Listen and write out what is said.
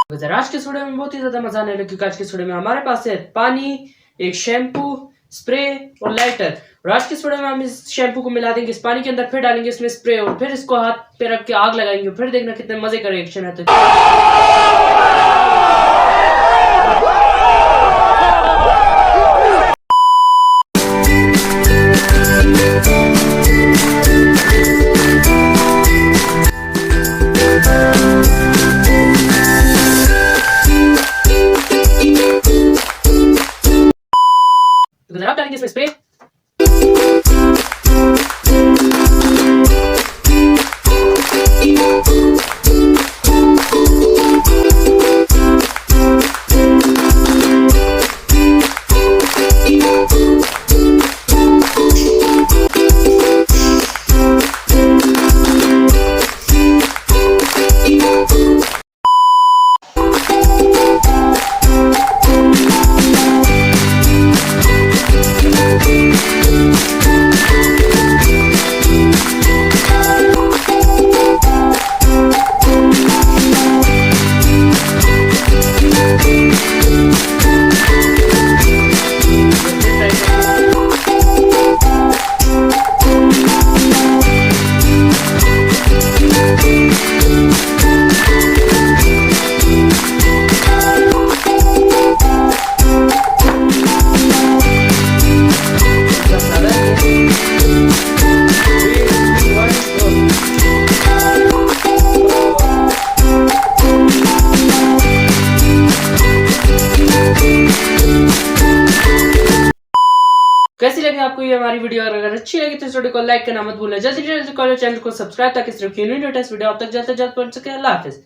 अगर आज के इस वीडियो में बहुत ही ज्यादा मजा आने लगा क्योंकि आज के इस वीडियो में हमारे पास है पानी, एक शैम्पू, स्प्रे और लाइटर। और आज के इस वीडियो में हम इस शैम्पू को मिला देंगे इस पानी के अंदर, फिर डालेंगे इसमें स्प्रे और फिर इसको हाथ पे रख के आग लगाएंगे, फिर देखना कितने मजे का रिएक्शन है। तो आप डालेंगे इसमें स्प्रे, कैसी लगी आपको ये हमारी वीडियो? अगर अच्छी लगी तो इस वीडियो को लाइक करना मत भूलना, जल्दी से चैनल को सब्सक्राइब ताकि सिर्फ वीडियो आप तक जल्द से जल्द पहुंच सके। अल्लाह हाफिज।